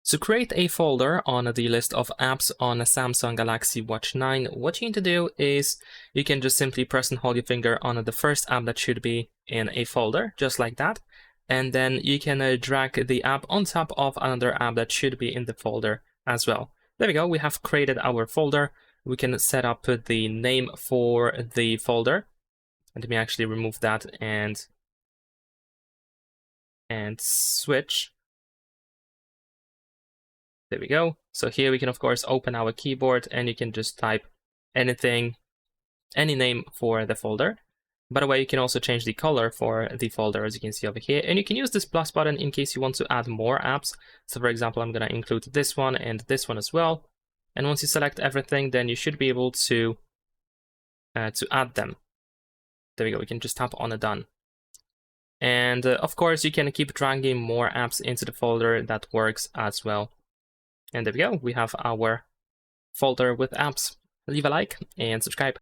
To create a folder on the list of apps on a Samsung Galaxy Watch 9, what you need to do is you can just simply press and hold your finger on the first app that should be in a folder, just like that. And then you can drag the app on top of another app that should be in the folder as well. There we go, we have created our folder. We can set up the name for the folder. Let me actually remove that and switch. There we go. So here we can, of course, open our keyboard and you can just type anything, any name for the folder. By the way, you can also change the color for the folder, as you can see over here. And you can use this plus button in case you want to add more apps. So for example, I'm going to include this one and this one as well. And once you select everything, then you should be able to add them. There we go. We can just tap on a done. And of course, you can keep dragging more apps into the folder. That works as well. And there we go, we have our folder with apps. Leave a like and subscribe.